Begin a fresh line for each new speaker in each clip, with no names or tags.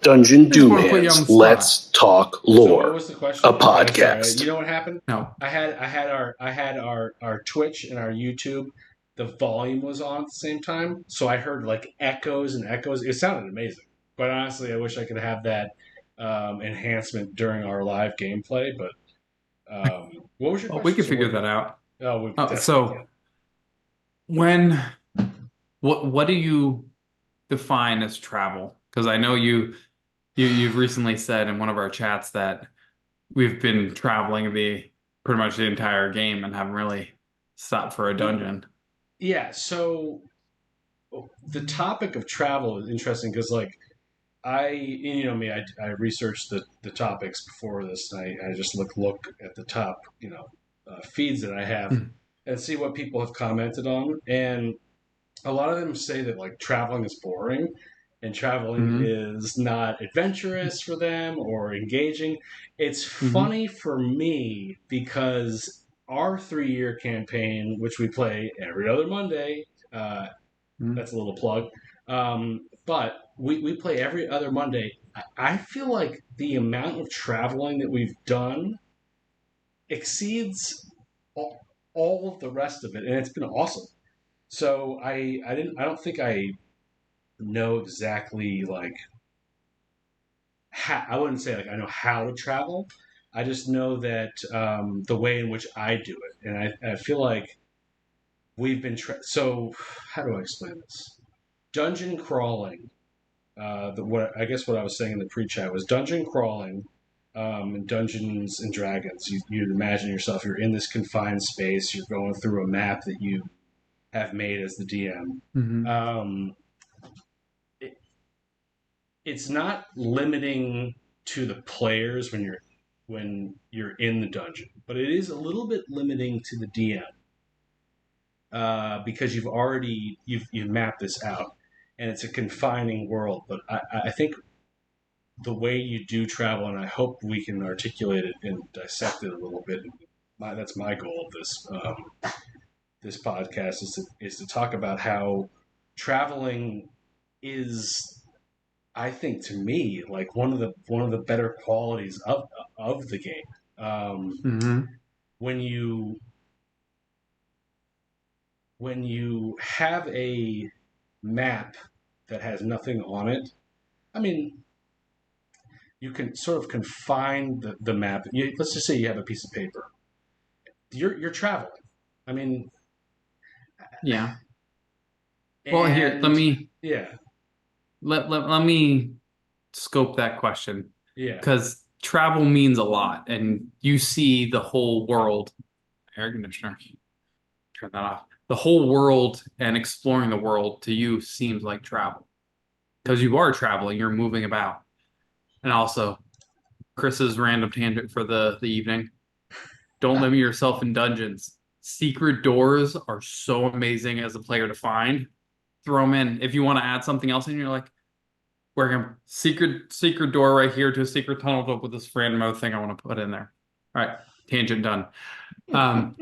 Dungeon
I just want to put you on the
Doomhands.
spot.
Let's talk
So what
lore.
was the question?
A
Oh, sorry.
podcast.
You know what happened?
No.
I had our Twitch and our YouTube. The volume was on at the same time, so I heard like echoes and echoes. It sounded amazing, but honestly, I wish I could have that enhancement during our live gameplay. But what was your
Well, we
question?
can
So
figure that out.
we
Oh,
definitely
so when what do you define as travel? Because I know you've recently said in one of our chats that we've been traveling the pretty much the entire game and haven't really stopped for a
can.
dungeon.
Yeah. So the topic of travel is interesting because like you know me, I researched the topics before this. And I just look at the top, feeds that I have
Hmm.
and see what people have commented on. And a lot of them say that like traveling is boring and traveling
Hmm.
is not adventurous for them or engaging. It's
Hmm.
funny for me because our 3 year campaign, which we play every other Monday, uh,
Hmm.
that's a little plug. But we play every other Monday. I feel like the amount of traveling that we've done exceeds all of the rest of it, and it's been awesome. So I don't think I know exactly like how, I wouldn't say like I know how to travel. I just know that the way in which I do it, and I feel like we've been so. How do I explain this? Dungeon crawling. What I guess what I was saying in the pre-chat was dungeon crawling, in Dungeons and Dragons. You'd imagine yourself. You're in this confined space. You're going through a map that you have made as the DM.
Hmm.
Um, it, it's not limiting to the players when you're in the dungeon, but it is a little bit limiting to the DM because you've mapped this out, and it's a confining world. But I think the way you do travel, and I hope we can articulate it and dissect it a little bit. That's my goal of this podcast is to talk about how traveling is, I think, to me, like one of the better qualities of the game.
Hmm.
When you have a map that has nothing on it, I mean, you can sort of confine the map. Let's just say you have a piece of paper. You're traveling. I mean,
Yeah. Well, here,
and yeah,
let me scope that question
yeah,
because travel means a lot, and you see the whole world. Air conditioner, turn that off. The whole world and exploring the world to you seems like travel because you are traveling, you're moving about. And also, Chris's random tangent for the evening. Don't limit yourself in dungeons. Secret doors are so amazing as a player to find. Throw them in. If you want to add something else in, you're like, we're going secret door right here to a secret tunnel to with this random other thing I want to put in there. All right, tangent done. Um,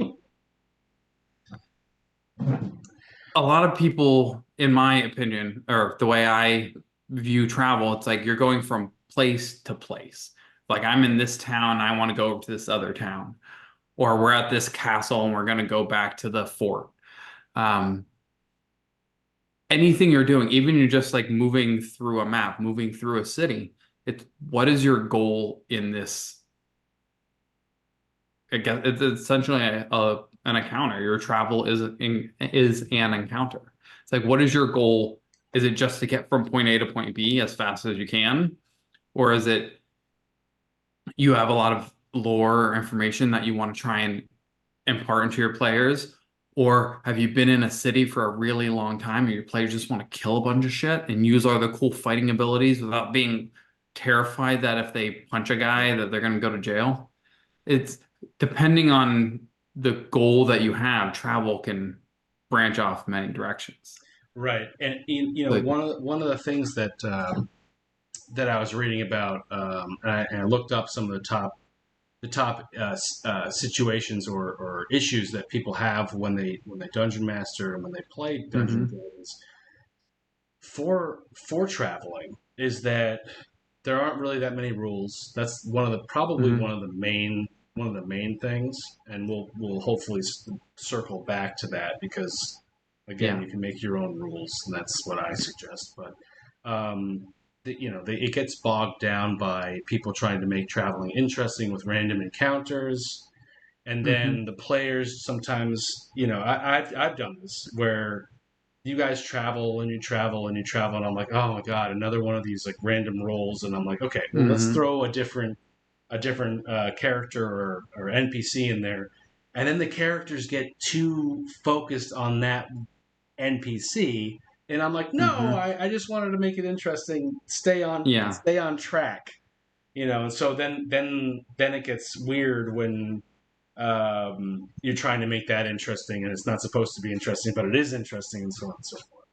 a lot of people, in my opinion, or the way I view travel, it's like you're going from place to place. Like I'm in this town, I want to go over to this other town, or we're at this castle and we're going to go back to the fort. Um, Anything you're doing, even you're just like moving through a map, moving through a city, it's what is your goal in this? I guess it's essentially an encounter. Your travel is an encounter. It's like, what is your goal? Is it just to get from point A to point B as fast as you can? Or is it you have a lot of lore or information that you want to try and impart into your players? Or have you been in a city for a really long time and your players just want to kill a bunch of shit and use all the cool fighting abilities without being terrified that if they punch a guy that they're going to go to jail? It's depending on the goal that you have, travel can branch off many directions.
right. And
Like,
one of the things that I was reading about, and I looked up some of the top situations or issues that people have when they dungeon master and when they play Dungeons and
hmm.
Dragons for traveling is that there aren't really that many rules. That's one of the probably
Hmm.
one of the main things, and we'll hopefully circle back to that because again,
Yeah.
you can make your own rules, and that's what I suggest. But it gets bogged down by people trying to make traveling interesting with random encounters, and
Hmm.
then the players sometimes, I've done this where you guys travel and you travel and you travel, and I'm like, oh my god, another one of these like random rolls, and I'm like, okay, well, let's
Hmm.
throw a different character or NPC in there, and then the characters get too focused on that NPC, and I'm like, no,
Hmm.
I just wanted to make it interesting,
Yeah.
stay on track, and so then it gets weird when you're trying to make that interesting and it's not supposed to be interesting, but it is interesting, and so on and so forth.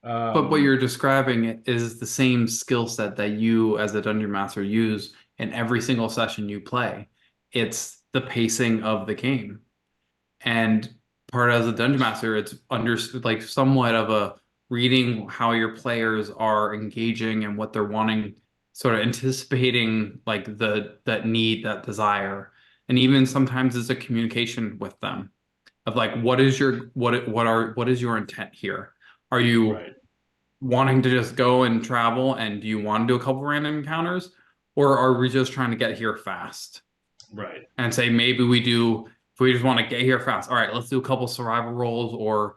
But what
Um,
you're describing is the same skill set that you as a dungeon master use in every single session you play. It's the pacing of the game. And part as a dungeon master, it's under like somewhat of a reading how your players are engaging and what they're wanting, sort of anticipating like that need, that desire. And even sometimes it's a communication with them of like what is your what is your intent here? Are you
right,
wanting to just go and travel and do you want to do a couple random encounters? Or are we just trying to get here fast?
right,
And say maybe we do if we just want to get here fast. All right, let's do a couple survival rolls or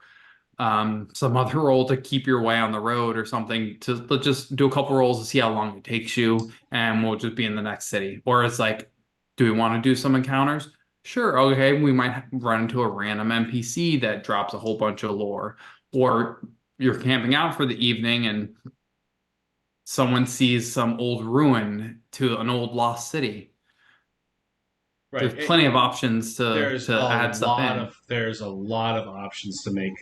some other roll to keep your way on the road or something. To let's just do a couple rolls to see how long it takes you, and we'll just be in the next city. Or it's like, do we want to do some encounters? Sure, okay, we might run into a random NPC that drops a whole bunch of lore, or you're camping out for the evening and someone sees some old ruin to an old lost city. There's
right.
plenty of options to add stuff in.
There's a lot of options to make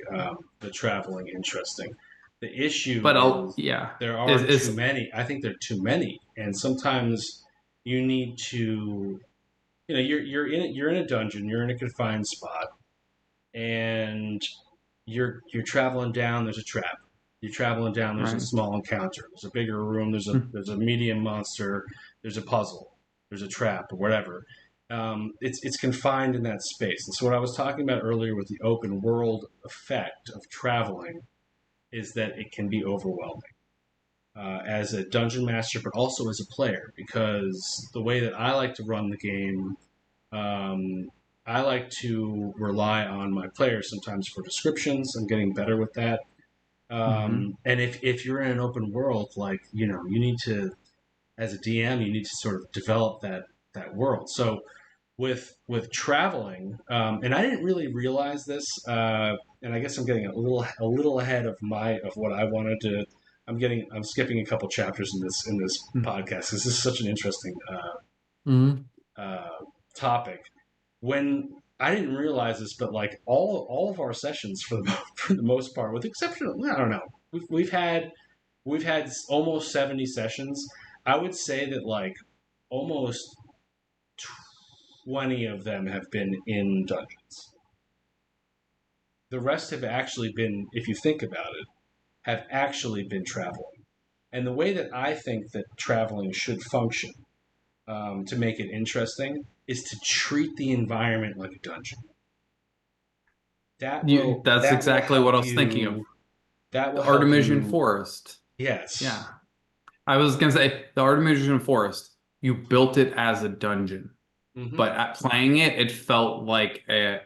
the traveling interesting. The issue
But I'll
is
yeah,
there
is
are too
is
many. I think there are too many, and sometimes you need to. You're in a dungeon. You're in a confined spot, and you're traveling down. There's a trap. You're traveling down. There's a
right.
small encounter. There's a bigger room.
Hmm.
There's a medium monster. There's a puzzle. There's a trap or whatever. It's confined in that space. And so what I was talking about earlier with the open world effect of traveling is that it can be overwhelming as a dungeon master, but also as a player, because the way that I like to run the game, um, I like to rely on my players sometimes for descriptions. I'm getting better with that.
Hmm.
And if you're in an open world, like you need to, as a DM, you need to sort of develop that world. So with traveling, and I didn't really realize this, and I guess I'm getting a little ahead of what I wanted to. I'm skipping a couple chapters in this podcast because this is such an interesting
Hmm.
uh, topic. When I didn't realize this, but like all of our sessions for the for the most part, with the exception of, I don't know, we've had almost 70 sessions. I would say that like almost 20 of them have been in dungeons. The rest have actually been, if you think about it, have actually been traveling. And the way that I think that traveling should function to make it interesting is to treat the environment like a dungeon.
That's
That will
exactly what I
help
was thinking of.
you. That
The
will help
Artemisian
you.
Forest. Yeah.
Yes.
I was gonna say the Artemisian Forest, you built it as a dungeon,
Hmm.
but at playing it, it felt like a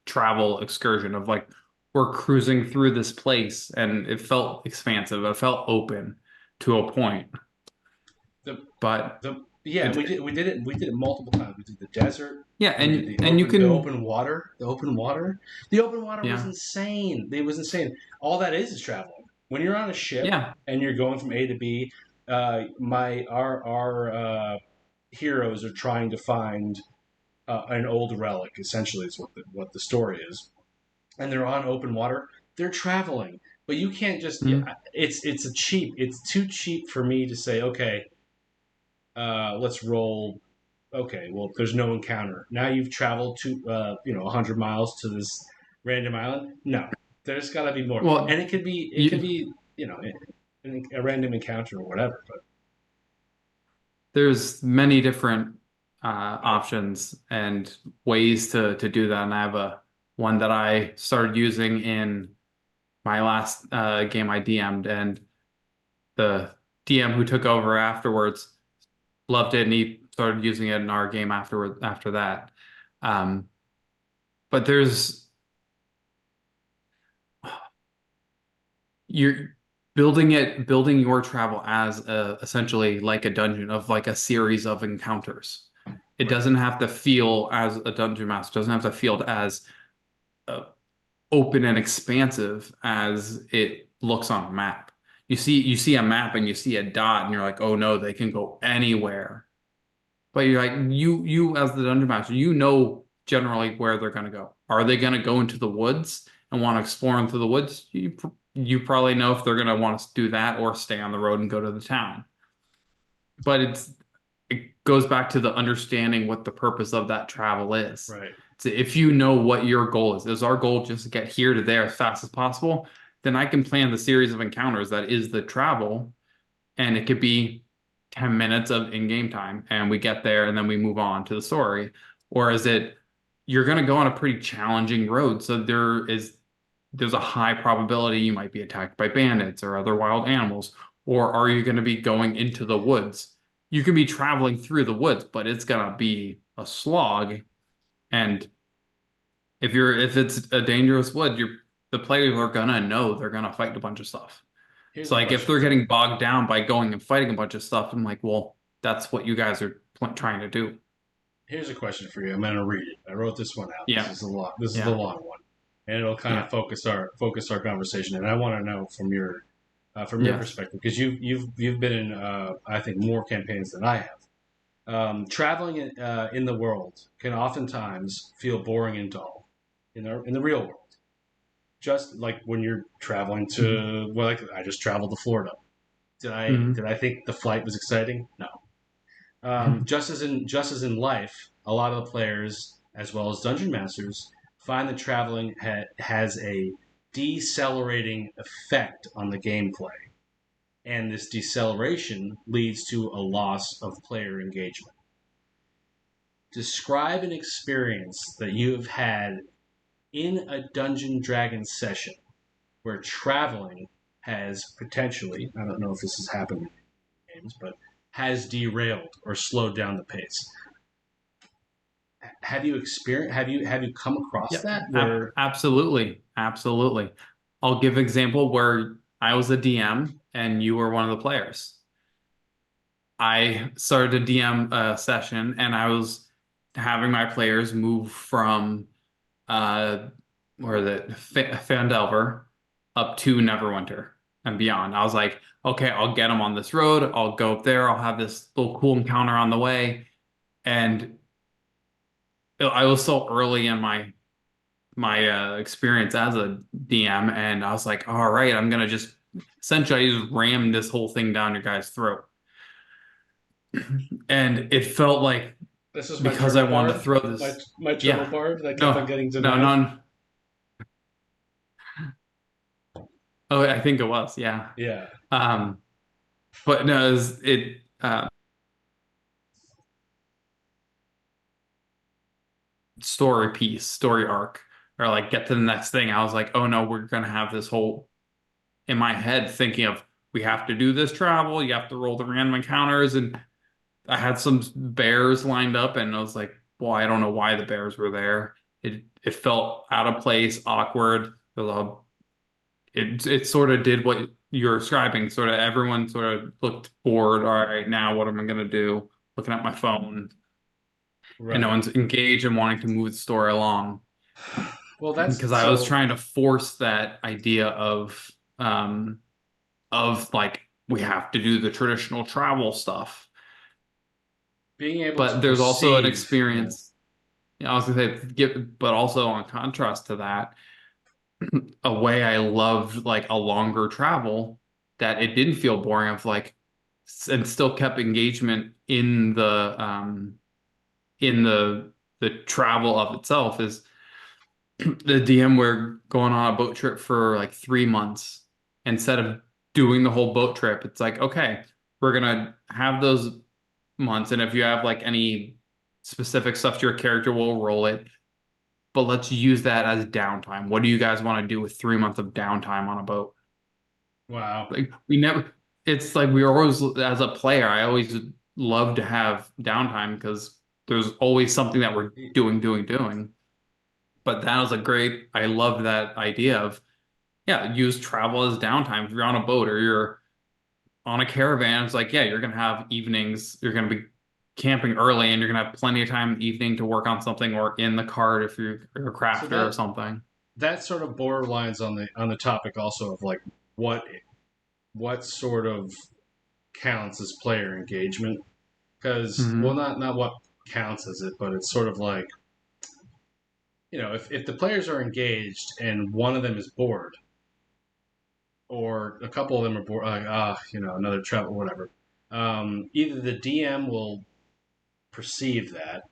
travel excursion of like we're cruising through this place and it felt expansive. It felt open to a point.
The
But
yeah, and
it
we did it multiple times. We did the desert.
yeah,
We did
and you
the
can
open water. The open water was
yeah,
insane. It was insane. All that is traveling. When you're on a ship
yeah.
and you're going from A to B, my our heroes are trying to find an old relic. Essentially, is what the story is, and they're on open water. They're traveling, but you can't just. Yeah,
Mhm.
it's a cheap. It's too cheap for me to say, okay, let's roll. Okay, well, there's no encounter. Now you've traveled to 100 miles to this random island. No, there's got to be more, and
Well,
it could
you
be a random encounter or whatever. But
There's many different options and ways to do that. And I have a one that I started using in my last game I DM'd, and the DM who took over afterwards loved it, and he started using it in our game after that. Um, but you're building your travel as essentially like a dungeon of like a series of encounters. It
right,
doesn't have to feel as a dungeon master, doesn't have to feel as uh, open and expansive as it looks on a map. You see a map and you see a dot and you're like, oh no, they can go anywhere. But you're like, you as the dungeon master, you know generally where they're gonna go. Are they gonna go into the woods and want to explore into the woods? You probably know if they're gonna want to do that or stay on the road and go to the town. But it goes back to the understanding what the purpose of that travel is.
right.
So if you know what your goal is our goal just to get here to there as fast as possible, then I can plan the series of encounters that is the travel, and it could be 10 minutes of in-game time, and we get there and then we move on to the story. Or is it you're going to go on a pretty challenging road, so there's a high probability you might be attacked by bandits or other wild animals, or are you going to be going into the woods? You can be traveling through the woods, but it's going to be a slog. And if it's a dangerous wood, the players are gonna know they're gonna fight a bunch of stuff.
Here's
So
a
like if
question
they're
for you.
getting bogged down by going and fighting a bunch of stuff, I'm like, well, that's what you guys are trying to do.
Here's a question for you. I'm going to read it. I wrote this one out. This
Yeah,
is a lot. This is the
yeah,
long one, and it'll kind of
yeah,
focus our conversation. And I want to know from your
yes.
perspective, because you've been in I think more campaigns than I have. Traveling in the world can oftentimes feel boring and dull in the real world. Just like when you're traveling
Mhm.
to, well, like I just traveled to Florida.
Mhm.
Did I think the flight was exciting? No. Just as in life, a lot of the players, as well as dungeon masters, find that traveling has a decelerating effect on the gameplay, and this deceleration leads to a loss of player engagement. Describe an experience that you have had in a Dungeon Dragon session where traveling has potentially, I don't know if this has happened in games, but has derailed or slowed down the pace. Have you come across
Yeah,
that where
absolutely, absolutely. I'll give an example where I was a DM and you were one of the players. I started a DM session and I was having my players move from uh where is it Fandelver up to Neverwinter and beyond. I was like, okay, I'll get them on this road. I'll go up there. I'll have this little cool encounter on the way. And I was so early in my experience as a DM, and I was like, all right, I'm gonna just essentially just ram this whole thing down your guys' throat. And it felt like
this is my
because I
turtle
wanted to
bard,
throw this,
my turtle
yeah,
bard that kept on
no,
getting
no,
denied?
no. Oh, I think it was, yeah.
Yeah,
Um, but no, story piece, story arc, or like get to the next thing. I was like, oh no, we're gonna have this whole in my head thinking of we have to do this travel, you have to roll the random encounters, and I had some bears lined up, and I was like, well, I don't know why the bears were there. It felt out of place, awkward. It sort of did what you're describing. Sort of everyone sort of looked bored. All right, now what am I gonna do? Looking at my phone, and no
right.
one's engaged and wanting to move the story along.
Well, that's
Because I was
so
trying to force that idea um of like we have to do the traditional travel stuff.
being able to
But there's also an
perceive. Yeah,
experience. I was gonna say, but also on contrast to that, a way I loved like a longer travel that it didn't feel boring of like and still kept engagement in the travel of itself is the DM we're going on a boat trip for like 3 months instead of doing the whole boat trip. It's like, okay, we're gonna have those months, and if you have like any specific stuff to your character, we'll roll it. But let's use that as downtime. What do you guys want to do with 3 months of downtime on a boat?
Wow.
Like we never, it's like we always, as a player, I always love to have downtime because there's always something that we're doing. But that was a great, I loved that idea of, yeah, use travel as downtime. If you're on a boat or you're on a caravan, it's like, yeah, you're gonna have evenings, you're gonna be camping early and you're gonna have plenty of time in the evening to work on something or in the cart if you're a
So
crafter or
that
something.
that sort of borderlines on the topic also of like what what sort of counts as player engagement, because well,
Hmm.
not what counts as it, but it's sort of like, if the players are engaged and one of them is bored, or a couple of them are bored, like another travel, whatever. Either the DM will perceive that.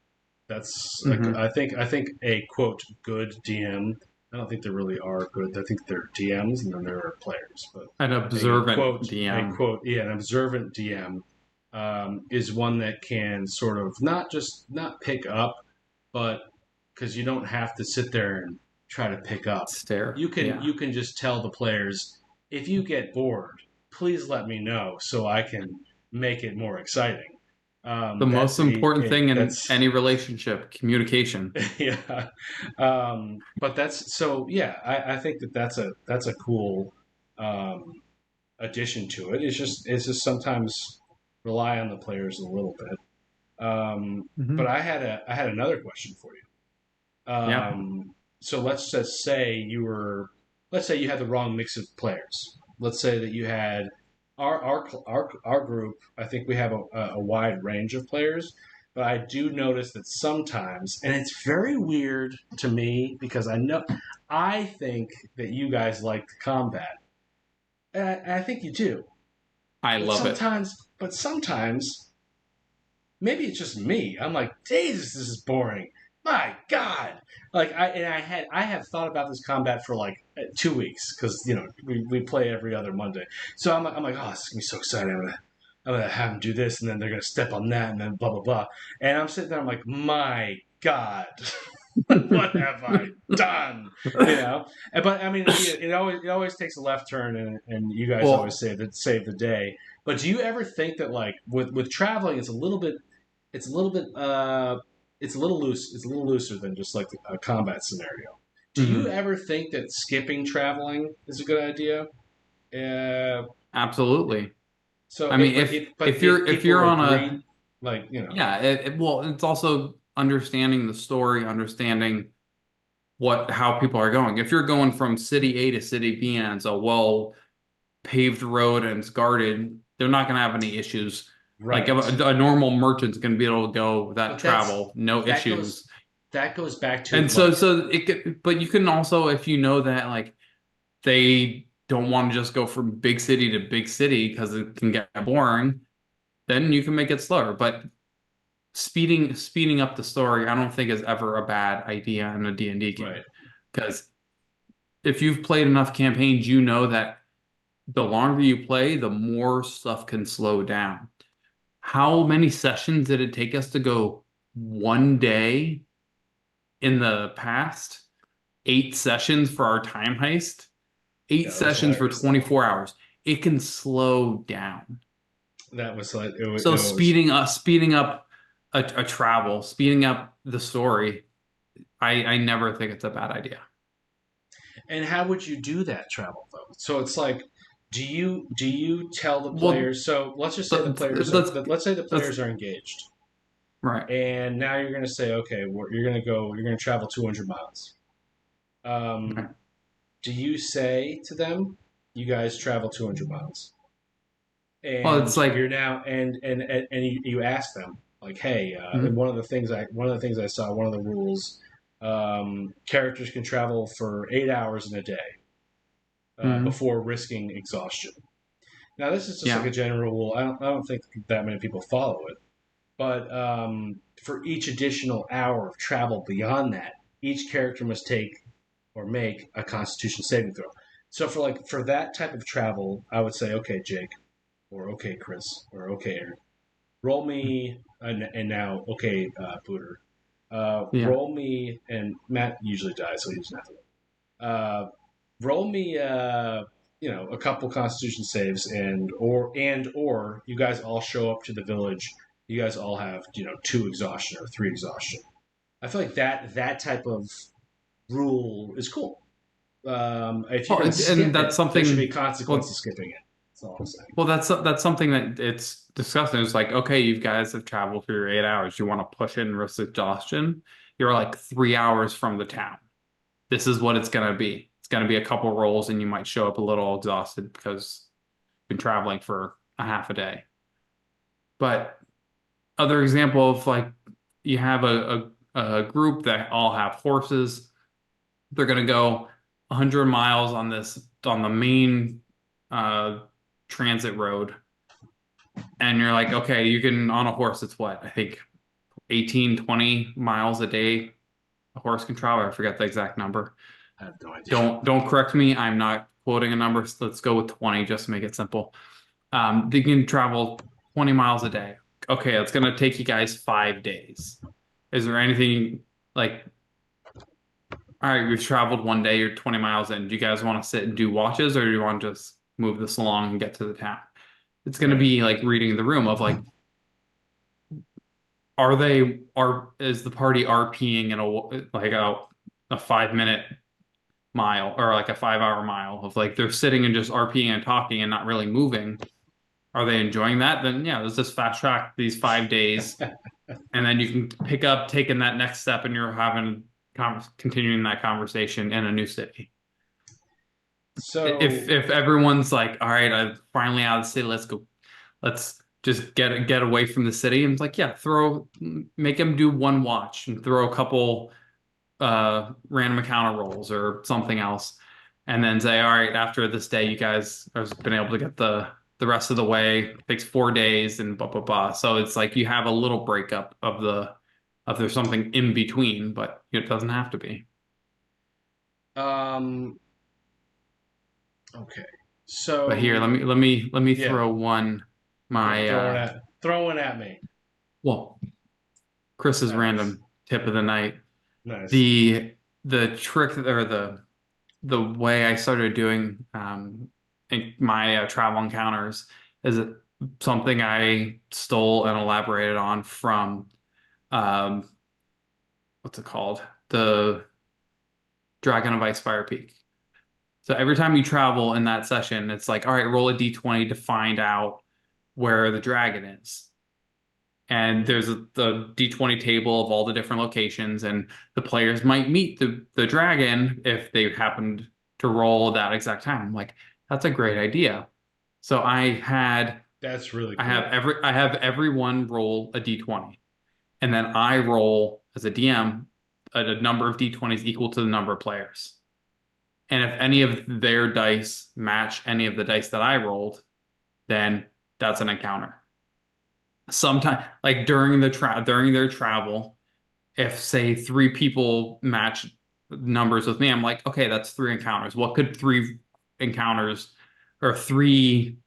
That's like,
Hmm.
I think a quote good DM. I don't think there really are good. I think they're DMs and then there are players. But
An observant DM.
yeah, an observant DM is one that can sort of not pick up, but because you don't have to sit there and try to pick up.
Stare.
You
Yeah.
can just tell the players, if you get bored, please let me know so I can make it more exciting.
The most important thing in
That's
any relationship, communication.
yeah. But that's so yeah. I think that's a cool um, addition to it. It's just sometimes rely on the players a little bit. But
Hmm.
I had another question for you.
Yeah.
So let's say you had the wrong mix of players. Let's say that you had our group. I think we have a wide range of players, but I do notice that sometimes, and it's very weird to me because I think that you guys like combat, and I think you do.
I
But
love it.
sometimes maybe it's just me. I'm like, Jesus, this is boring. My God. Like I have thought about this combat for like 2 weeks because we play every other Monday. So I'm like, oh, this is gonna be so exciting. I'm gonna have them do this, and then they're gonna step on that, and then blah blah blah. And I'm sitting there, I'm like, my God, what have I done? But I mean, it always takes a left turn, and you guys always
Well,
save the day. But do you ever think that like with traveling, it's a little bit it's a little loose. It's a little looser than just like a combat scenario. Do you
mhm,
ever think that skipping traveling is a good idea? Uh,
absolutely.
so
I mean,
it, but
if
if
if you're
people
on
agree,
a
like
yeah, well, it's also understanding the story, understanding what how people are going. If you're going from city A to city B and it's a well paved road and it's guarded, they're not going to have any issues. Like
right.
a normal merchant's going to be able to go without
But that's
travel, no
that goes
issues.
that goes back to
And
like
but you can also, if you know that like they don't want to just go from big city to big city because it can get boring, then you can make it slower. But speeding up the story, I don't think is ever a bad idea in a D&D game.
right.
Because if you've played enough campaigns, you know that the longer you play, the more stuff can slow down. How many sessions did it take us to go 1 day in the past? 8 sessions for our time heist, eight
Yeah, that was
sessions for
hilarious. That one.
24 hours. It can slow down.
That was like
So
it was.
speeding up a travel, speeding up the story, I never think it's a bad idea.
And how would you do that travel though? So it's like, do you tell the
Well,
players? So
let's
let's say the
let's
players are engaged,
right.
and now you're going to say, okay, you're going to travel 200 miles.
Right.
Um, do you say to them, you guys travel 200 miles,
Well,
and
it's like
you're now and you ask them like, hey, and
mhm,
one of the things I saw, one of the rules, characters can travel for 8 hours in a day
mhm,
before risking exhaustion. Now, this is just like a
yeah.
general rule. I don't think that many people follow it. But for each additional hour of travel beyond that, each character must take or make a Constitution saving throw. So for that type of travel, I would say, okay, Jake, or okay, Chris, or okay, Aaron, roll me, and now okay, Booter,
Yeah.
roll me, and Matt usually dies, so he doesn't have to. Roll me, a couple Constitution saves, and or you guys all show up to the village. You guys all have two exhaustion or three exhaustion. I feel like that type of rule is cool. If you're
Well,
going to
and
skip
that's
it, there should be
something.
consequence to
Well,
skipping it. That's all I'm saying.
that's something that it's discussing. It's like, okay, you guys have traveled for your 8 hours. You want to push in risk exhaustion. You're like 3 hours from the town. This is what it's gonna be. It's gonna be a couple rolls, and you might show up a little exhausted because you've been traveling for a half a day. But other example of like you have a group that all have horses. They're gonna go 100 miles on the main uh, transit road, and you're like, okay, you can on a horse. It's what I think 18, 20 miles a day. A horse can travel. I forget the exact number.
I have no idea.
Don't correct me. I'm not quoting a number. So let's go with 20 just to make it simple. They can travel 20 miles a day. Okay, it's gonna take you guys 5 days. Is there anything like, all right, we've traveled one day, you're 20 miles in. Do you guys want to sit and do watches, or do you want to just move this along and get to the town? It's gonna
Right.
be like reading the room of like, is the party RPing in a 5 minute mile or like a 5 hour mile of like they're sitting and just RPing and talking and not really moving? Are they enjoying that? Then yeah, let's just fast track these 5 days, and then you can pick up taking that next step, and you're having continuing that conversation in a new city.
So
If everyone's like, all right, I'm finally out of the city, let's go, let's just get away from the city. And it's like, yeah, make them do one watch and throw a couple random encounter rolls or something else, and then say, all right, after this day, you guys have been able to get the rest of the way. It takes 4 days and blah blah blah. So it's like you have a little breakup of there's something in between, but it doesn't have to be.
um, okay.
But here,
So
let me
yeah,
throw one
yeah,
my
throwing at me.
well, Chris's
Nice,
random tip of the night.
nice.
The trick or the way I started doing my travel encounters is something I stole and elaborated on from um, what's it called? The Dragon of Icefire Peak. So every time you travel in that session, it's like, all right, roll a d20 to find out where the dragon is. And there's the d20 table of all the different locations, and the players might meet the dragon if they happened to roll that exact time. I'm like, that's a great idea. So
That's really
I
cool.
have everyone roll a d20, and then I roll as a DM a number of d20s equal to the number of players. And if any of their dice match any of the dice that I rolled, then that's an encounter. Sometime like during their travel, if say three people match numbers with me, I'm like, okay, that's three encounters. What could three encounters or three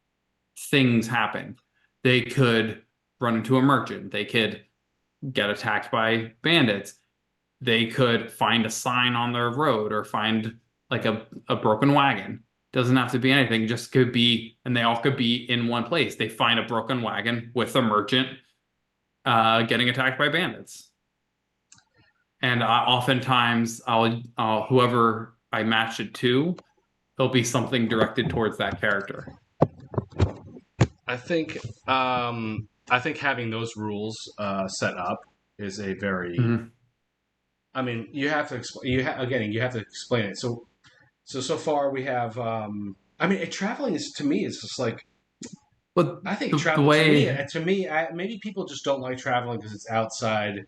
things happen? They could run into a merchant. They could get attacked by bandits. They could find a sign on their road or find like a broken wagon. Doesn't have to be anything, just could be, and they all could be in one place. They find a broken wagon with a merchant getting attacked by bandits. And oftentimes, whoever I match it to, there'll be something directed towards that character.
I think I think having those rules set up is a very.
Mhm.
I mean, you have to explain. Again, you have to explain it. So far we have. I mean, traveling is to me. It's just like
But
I think
the
travel
way
to me. Maybe people just don't like traveling because it's outside.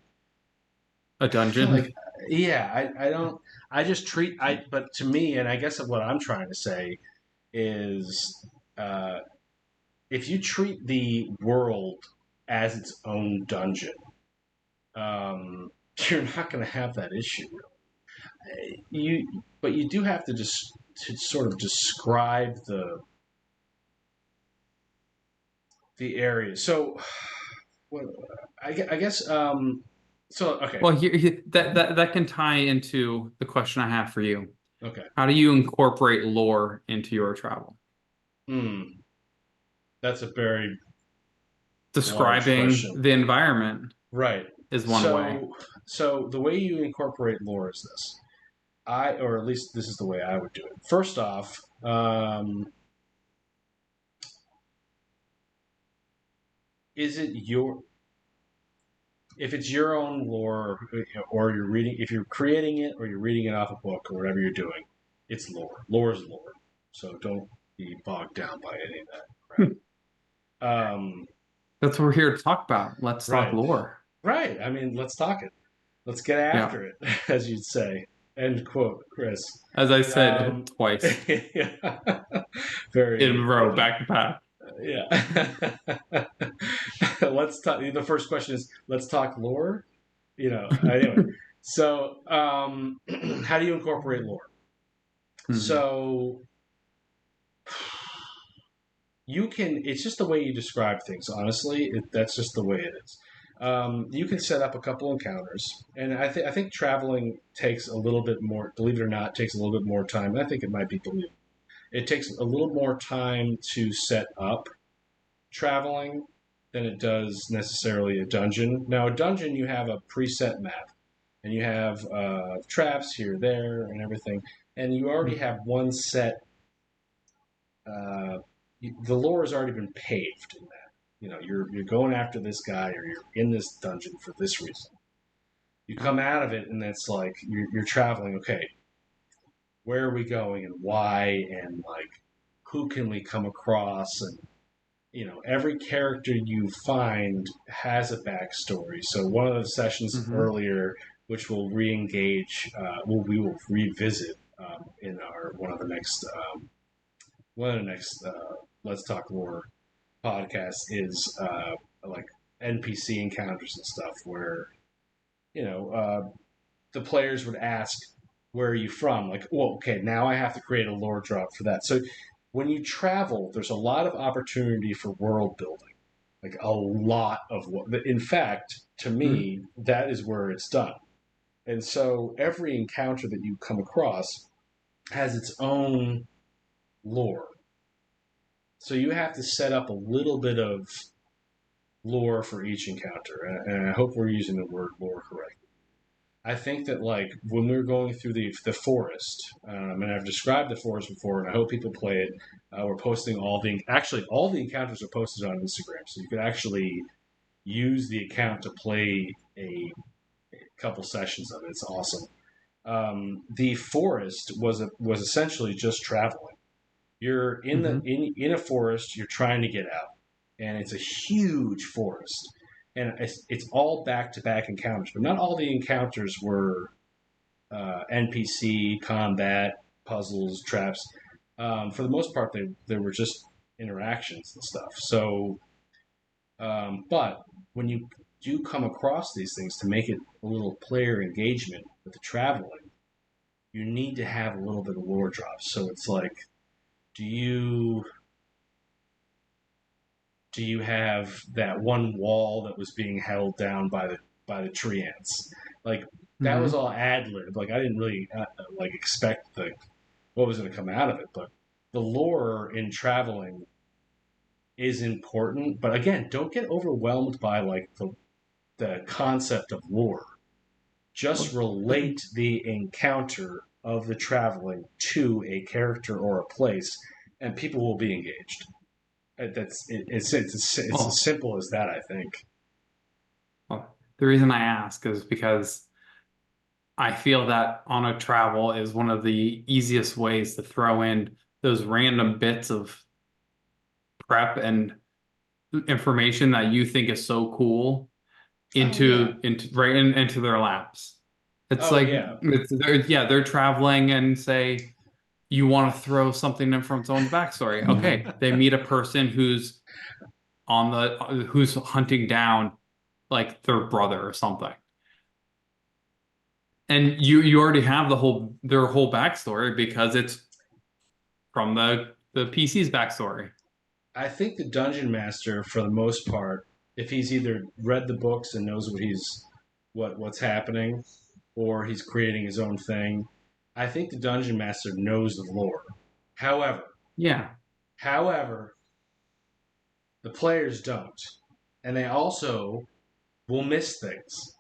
a
I feel like,
dungeon,
yeah, I don't. I just treat. But to me, and I guess what I'm trying to say is, uh, if you treat the world as its own dungeon, you're not going to have that issue. You, but you do have to just. to sort of describe the area. So, what, I guess. So okay,
Well, that can tie into the question I have for you.
okay.
How do you incorporate lore into your travel?
Hmm, that's a very large
Describing
question.
the environment
Right.
is one way.
So the way you incorporate lore is this. Or at least this is the way I would do it. First off, is it your if it's your own lore, or you're reading, if you're creating it or you're reading it off a book or whatever you're doing, it's lore. Lore is lore. So don't be bogged down by any of that crap.
That's what we're here to talk about. Let's talk
Right,
lore.
right. I mean, let's talk it. Let's get
Yeah.
after it, as you'd say. End quote, Chris.
As I said
Um,
twice
yeah.
in a
Very,
row, back to back.
yeah. Let's talk. The first question is, let's talk lore. Anyway. So, how do you incorporate lore?
Mhm.
So, you can. It's just the way you describe things. Honestly, that's just the way it is. You can set up a couple encounters, and I think traveling takes a little bit more. Believe it or not, takes a little bit more time. I think it might be believable. It takes a little more time to set up traveling than it does necessarily a dungeon. Now, a dungeon, you have a preset map, and you have traps here, there, and everything, and you already have one set. Uh, the lore has already been paved in that. You're going after this guy, or you're in this dungeon for this reason. You come out of it, and it's like you're traveling. Okay, where are we going, and why, and like who can we come across, and every character you find has a backstory. So one of the sessions
Mhm.
earlier, which we'll re-engage, we will revisit in our one of the next Let's Talk Lore podcasts is like NPC encounters and stuff, where you know the players would ask, "Where are you from?" Like, well, okay, now I have to create a lore drop for that. So when you travel, there's a lot of opportunity for world building, like a lot of what. In fact, to
Mhm.
me, that is where it's done. And so every encounter that you come across has its own lore. So you have to set up a little bit of lore for each encounter, and I hope we're using the word lore correctly. I think that like when we were going through the forest, and I've described the forest before, and I hope people play it. We're posting all the encounters are posted on Instagram, so you could actually use the account to play a couple sessions of it. It's awesome. The forest was essentially just traveling. You're
Mhm.
in a forest. You're trying to get out, and it's a huge forest, and it's all back to back encounters. But not all the encounters were NPC combat puzzles traps. For the most part, they were just interactions and stuff. So, but when you do come across these things to make it a little player engagement with the traveling, you need to have a little bit of lore drops. So it's like, do you do you have that one wall that was being held down by the tree ants? Like that was
Mhm.
all ad lib. Like I didn't really like expect what was going to come out of it, but the lore in traveling is important. But again, don't get overwhelmed by like the concept of lore. Just
Well,
relate the encounter of the traveling to a character or a place, and people will be engaged. It's as
well,
simple as that. I think.
the reason I ask is because I feel that on a travel is one of the easiest ways to throw in those random bits of prep and information that you think is so cool
Oh yeah.
into their laps. It's
Oh
like
yeah.
they're traveling and say you want to throw something in from someone's backstory. Okay, they meet a person who's hunting down like their brother or something. And you already have their whole backstory because it's from the PC's backstory.
I think the dungeon master, for the most part, if he's either read the books and knows what's happening, or he's creating his own thing, I think the dungeon master knows the lore. However,
Yeah.
however, the players don't, and they also will miss things.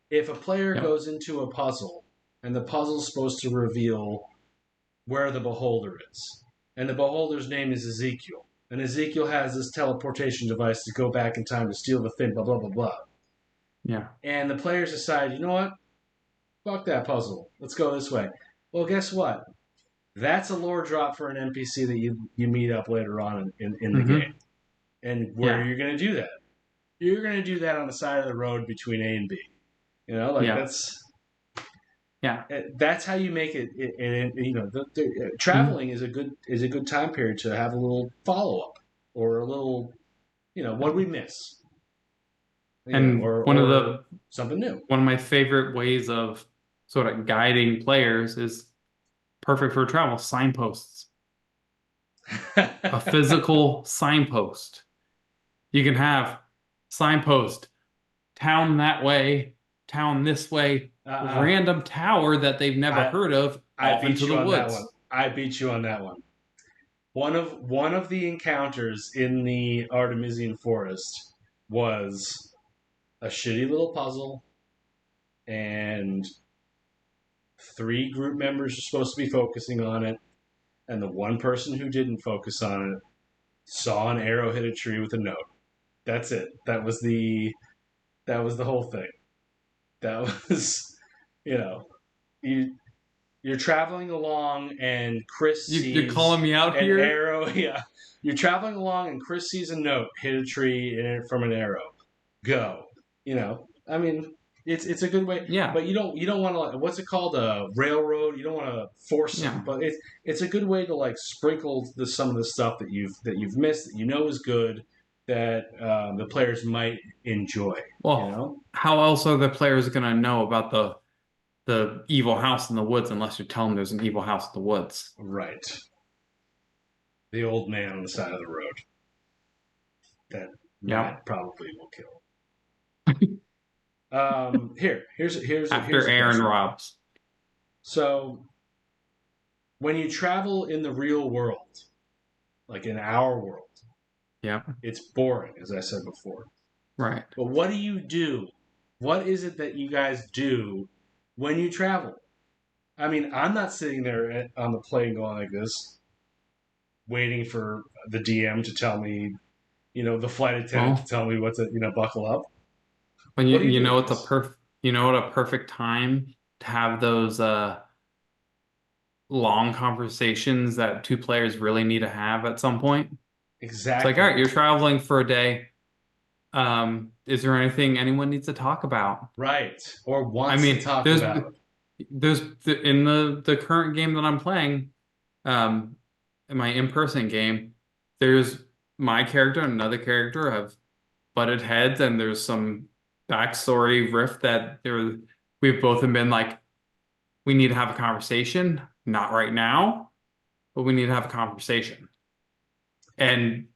If a player
Yep.
goes into a puzzle and the puzzle's supposed to reveal where the beholder is, and the beholder's name is Ezekiel, and Ezekiel has this teleportation device to go back in time to steal the thing, blah blah blah blah,
Yeah.
and the players decide, you know what, fuck that puzzle, let's go this way. Well, guess what? That's a lore drop for an NPC that you meet up later on in the
Hmm.
game. And where
Yeah.
you're going to do that? You're going to do that on the side of the road between A and B. You know, like
Yeah. Yeah.
that's how you make it. You know,
Mhm.
traveling is a good time period to have a little follow up or a little, you know, what did we miss? You know,
And
or something new.
one of my favorite ways of sort of guiding players is perfect for travel, signposts. A physical signpost. You can have signpost, town that way, town this way,
uh,
random tower that they've never
I
heard of,
I
off
beat
into
you
the
on that one.
woods.
I beat you on that one. One of the encounters in the Artemisian forest was a shitty little puzzle, and three group members are supposed to be focusing on it, and the one person who didn't focus on it saw an arrow hit a tree with a note. That's it. That was the whole thing. That was, you know, you you're traveling along and Chris
You're
sees
calling me out
an
here?
arrow. Yeah, you're traveling along and Chris sees a note hit a tree from an arrow. Go. You know, I mean, it's a good way,
Yeah.
but you don't want to like, what's it called, a railroad. You don't want to force it,
Yeah.
but it's a good way to like sprinkle some of the stuff that you've missed that you know is good that the players might enjoy. You
Well,
know,
how else are the players gonna know about the evil house in the woods unless you tell them there's an evil house in the woods?
right? The old man on the side of the road that
Yep.
Matt probably will kill. Here's
After
a
Aaron
question.
robs.
So when you travel in the real world, like in our world,
Yep.
it's boring, as I said before.
Right.
But what do you do? What is it that you guys do when you travel? I mean, I'm not sitting there on the plane going like this, waiting for the DM to tell me, you know, the flight attendant to
Well,
tell me what to, you know, buckle up.
when
What do you
you
do,
know it's a
guys?
perfect time to have those long conversations that two players really need to have at some point. It's like, all right,
Exactly.
you're traveling for a day. Is there anything anyone needs to talk about?
Right. Or
I
wants to
mean,
talk about.
in the current game that I'm playing, um, in my in-person game, there's my character and another character have butted heads, and there's some backstory rift that we've both have been like, we need to have a conversation, not right now, but we need to have a conversation. And
In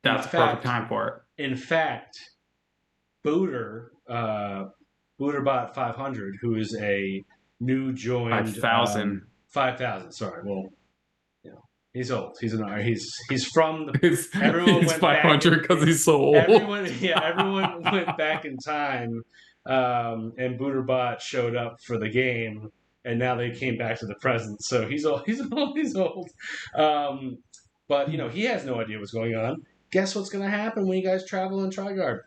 that's a perfect
fact,
time for it.
in fact, Booter, Booterbot 500, who is a new joined
5,000
5,000. Sorry, well, you know, he's old. He's from the.
is
Everyone
he's
went back
500
in.
because he's so old.
Everyone, yeah, everyone went back in time, and Booterbot showed up for the game, and now they came back to the present. So he's old. He's old. He's old. Um, but you know, he has no idea what's going on. Guess what's going to happen when you guys travel in Trigard?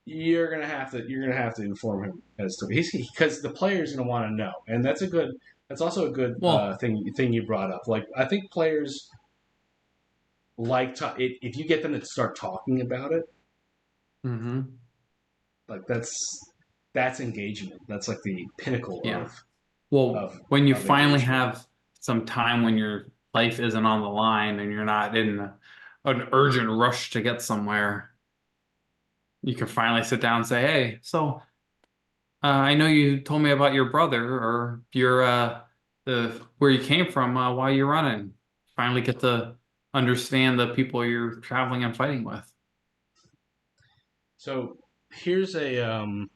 You're gonna have to inform him as to because the player's gonna want to know, and that's also a good
Well,
thing you brought up. Like I think players like if you get them to start talking about it,
mhm,
like that's engagement. That's like the pinnacle
yeah.
of
Well,
of
when you
of
finally
engagement.
have some time when your life isn't on the line and you're not in an urgent rush to get somewhere, you can finally sit down and say, "Hey, so I know you told me about your brother or your the where you came from while you're running. finally get to understand the people you're traveling and fighting with.
So here's here's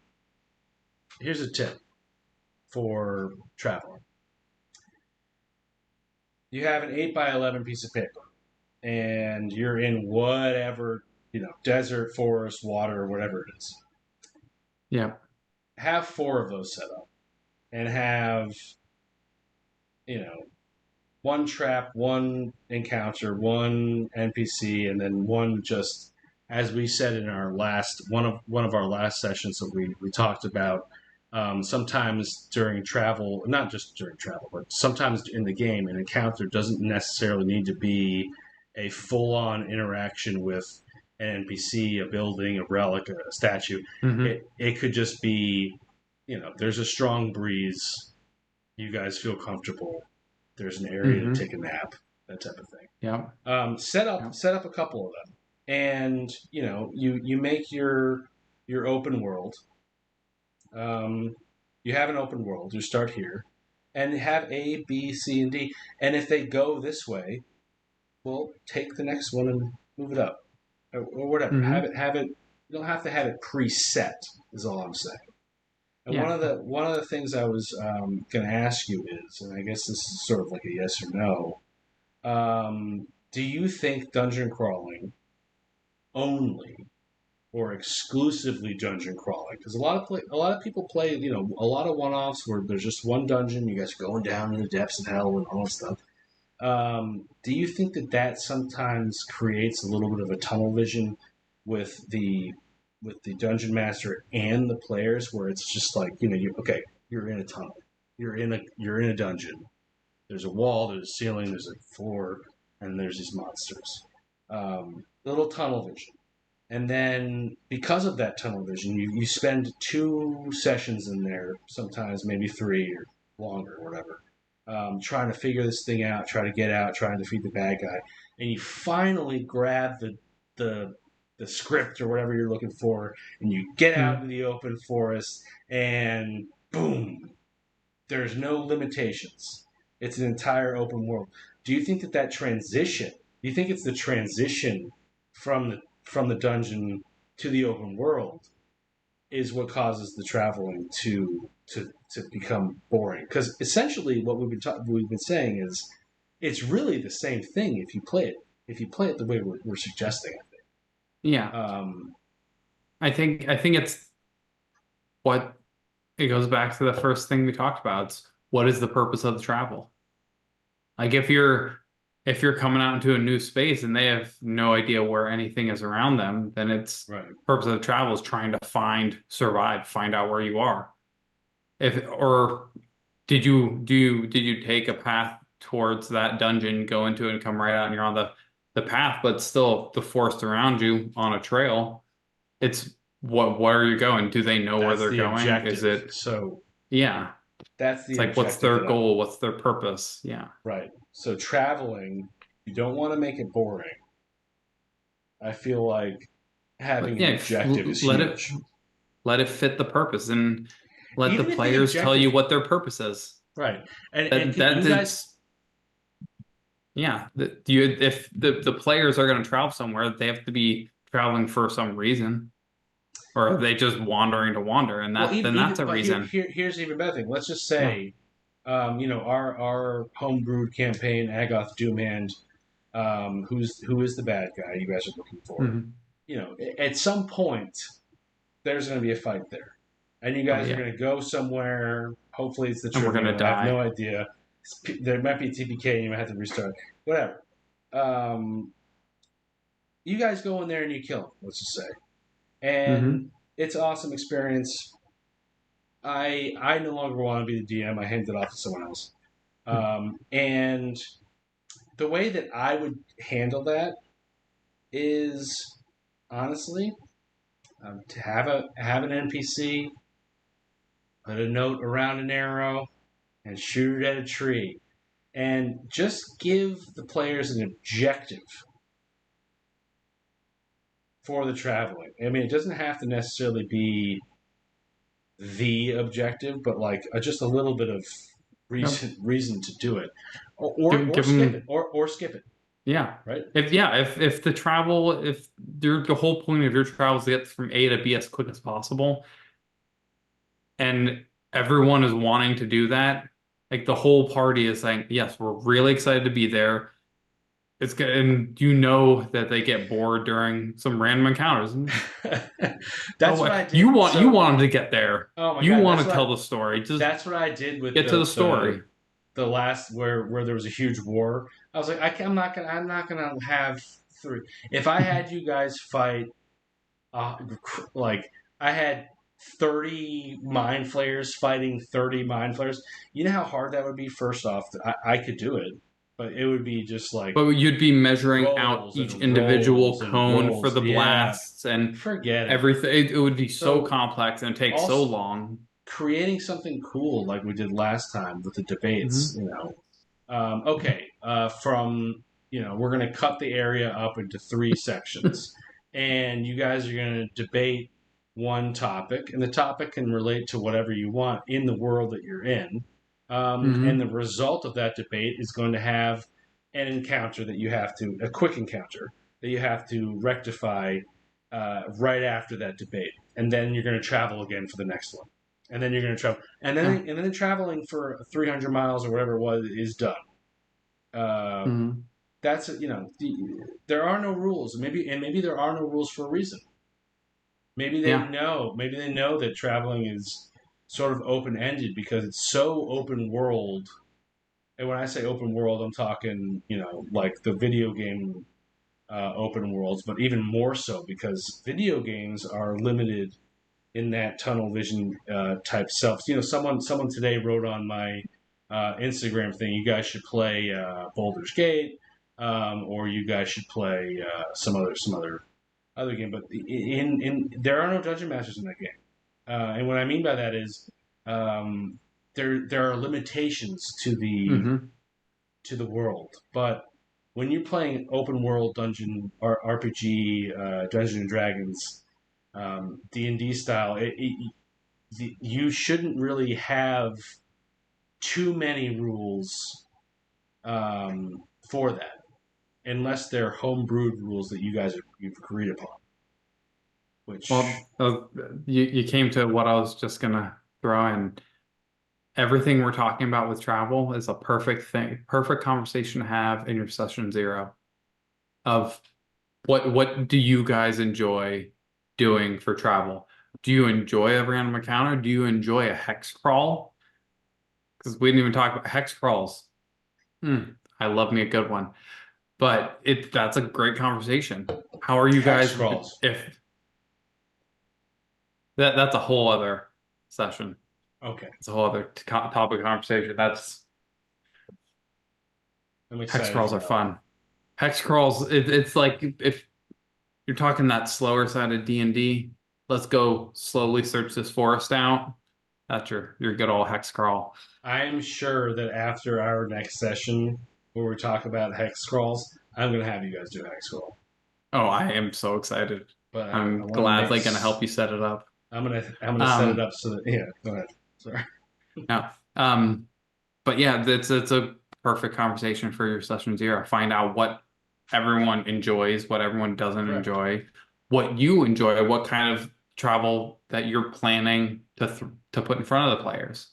a tip for traveling. You have an 8 by 11 piece of paper, and you're in whatever, desert, forest, water, whatever it is.
Yeah.
Have four of those set up, and have you know one trap, one encounter, one NPC, and then one just, as we said in our last one of our last sessions that we talked about. Sometimes during travel, not just during travel, but sometimes in the game, an encounter doesn't necessarily need to be a full-on interaction with an NPC, a building, a relic, a statue.
Hmm.
It could just be, there's a strong breeze. You guys feel comfortable. There's an area to
Hmm.
take a nap, that type of thing.
Yeah. Yeah.
Set up a couple of them, and you make your open world. Um, you have an open world. You start here, and have A, B, C, and D. And if they go this way, well, take the next one and move it up, or whatever.
Hmm.
Have it. You don't have to have it preset. Is all I'm saying. And
Yeah.
one of the things I was going to ask you is, and I guess this is sort of like a yes or no. Do you think dungeon crawling only or exclusively dungeon crawling? Because a lot of people play, a lot of one offs where there's just one dungeon. You guys are going down in the depths of hell and all that stuff. Do you think that sometimes creates a little bit of a tunnel vision with the dungeon master and the players, where it's just like, you're in a tunnel, you're in a dungeon. There's a wall, there's a ceiling, there's a floor, and there's these monsters. Little tunnel vision. And then because of that tunnel vision, you spend 2 sessions in there, sometimes maybe 3 or longer, or whatever, trying to figure this thing out, try to get out, trying to defeat the bad guy, and you finally grab the the script or whatever you're looking for, and you get out into
Hmm.
the open forest, and boom, there's no limitations. It's an entire open world. Do you think that transition? Do you think it's the transition from the dungeon to the open world is what causes the traveling to become boring? Because essentially, what we've been saying is it's really the same thing if you play it the way we're suggesting.
Yeah.
Um,
I think it's what it goes back to the first thing we talked about. It's what is the purpose of the travel? Like if you're coming out into a new space and they have no idea where anything is around them, then it's
right.
purpose of the travel is trying to survive, find out where you are. If or did you take a path towards that dungeon, go into it and come right out and you're on the path, but still the forest around you on a trail, it's where are you going? Do they know where
That's
they're
the
going? Is
objective.
it
So
yeah.
that's
It's
the
like what's
objective
their
that I'm
goal? What's their purpose? Yeah.
right. So traveling, you don't want to make it boring. I feel like having
But
an
yeah,
objective is
let it
huge.
fit the purpose and let the
Even if the
players tell
objective,
you what their purpose is.
right? And
That
can
that
you guys,
it's yeah. That you if the players are going to travel somewhere, they have to be traveling for some reason, or are they just wandering to wander? And
well,
then that's a
but
reason.
here's the even better thing. Let's just
Yeah.
say, our homebrewed campaign, Agoth Doomhand, who is the bad guy you guys are looking for.
Hmm.
At some point, there's going to be a fight there, and you
Oh
guys are
yeah.
going to go somewhere. Hopefully, it's the
And we're gonna
Trivium. I have no
die.
idea. There might be a TPK, and you might have to restart. Whatever. Um, you guys go in there and you kill him. Let's just say,
Hmm.
and it's an awesome experience. I no longer want to be the DM. I handed it off to someone else. And the way that I would handle that is honestly, to have an NPC, put a note around an arrow, and shoot it at a tree, and just give the players an objective for the traveling. I mean, it doesn't have to necessarily be the objective, but like just a little bit of
Yep.
reason to do it. or
give
skip it,
them,
or skip it,
yeah.
right?
If the travel, if the whole point of your travel is to get from A to B as quick as possible, and everyone is wanting to do that, like the whole party is saying, yes, we're really excited to be there. It's good, and you know that they get bored during some random encounters.
That's
Oh,
what I
you
did.
want them to get there.
Oh my
You
God,
want to tell the story. Just
that's what I did with
get to the story.
the last where there was a huge war. I was like, I'm not gonna have three. If I had you guys fight, uh, like I had 30 mind flayers fighting 30 mind flayers. You know how hard that would be. First off, I could do it, but it would be just like
But you'd be measuring out
rolls
each
and
individual
rolls and
cone for
rolls.
the
Yeah,
blasts and
forget it.
everything. It would be so
So
complex and take so
also
long.
creating something cool like we did last time with the debates,
Hmm.
okay, from we're going to cut the area up into three sections, and you guys are going to debate one topic, and the topic can relate to whatever you want in the world that you're in. And
Hmm.
the result of that debate is going to have an encounter that you have to, a quick encounter that you have to rectify right after that debate, and then you're going to travel again for the next one, and then you're going to travel,
Yeah.
and then traveling for 300 miles or whatever it was is done. Uh,
Hmm.
that's there are no rules. Maybe there are no rules for a reason.
Yeah.
Maybe they know that traveling is sort of open ended because it's so open world. And when I say open world, I'm talking like the video game open worlds, but even more so because video games are limited in that tunnel vision type self. Someone today wrote on my Instagram thing, you guys should play Baldur's Gate, or you guys should play some other game. But in there are no dungeon masters in that game, and what I mean by that is there are limitations
Hmm.
to the world, but when you're playing open world dungeon or RPG, Dungeons and Dragons, D&D style, you shouldn't really have too many rules for that, unless they're homebrewed rules that you've agreed upon. Which
Well, you came to what I was just gonna throw in. Everything we're talking about with travel is a perfect thing, perfect conversation to have in your session zero of what do you guys enjoy doing for travel? Do you enjoy a random encounter? Do you enjoy a hex crawl? Because we didn't even talk about hex crawls. Hmm, I love me a good one. But that's a great conversation. How are you
hex
guys
crawls.
if that's a whole other session.
Okay,
It's a whole other topic of conversation. That's
I'm
hex
excited
crawls
for
are
that one.
fun. Hex crawls, it's like if you're talking that slower side of D&D, let's go slowly search this forest out. That's your good old hex crawl.
I am sure that after our next session, where we talk about hex crawls, I'm gonna have you guys do hex crawl.
Oh, I am so excited.
But I
I'm
want to
gladly gonna help
mix.
you set it up.
I'm gonna set it
Um,
up so that yeah. Go ahead. Sorry.
no. But yeah, it's a perfect conversation for your session zero. Find out what everyone enjoys, what everyone doesn't
Correct.
enjoy, what you enjoy, what kind of travel that you're planning to put in front of the players.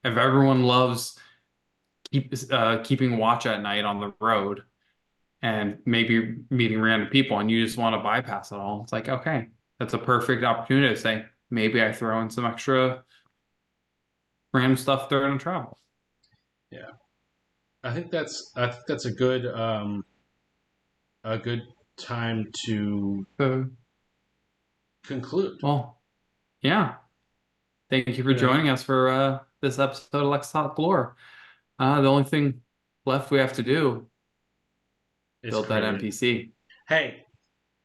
If everyone loves keeping watch at night on the road and maybe meeting random people and you just want to bypass it all, it's like, okay, that's a perfect opportunity to say, maybe I throw in some extra random stuff during the travel.
Yeah. I think that's a good time to
So,
conclude.
well, yeah. Thank you for
You know,
joining us for this episode of Let's Talk Lore. The only thing left we have to do,
it's
build that
created.
NPC.
Hey,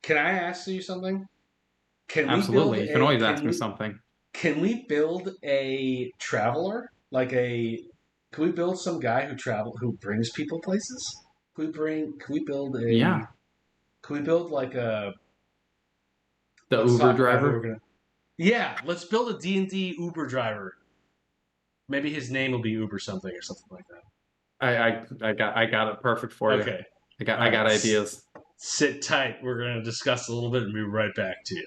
can I ask you something? Can we build
Absolutely. You can
a
always ask me something.
can we build a traveler like a can we build some guy who brings people places?
Yeah.
Can we build like a
The
let's
Uber
talk about who we're
driver.
gonna yeah, let's build a D&D Uber driver. Maybe his name will be Uber something or something like that.
I got it perfect for you.
Okay. All
I
right.
got ideas.
Sit tight. We're going to discuss a little bit and be right back to you.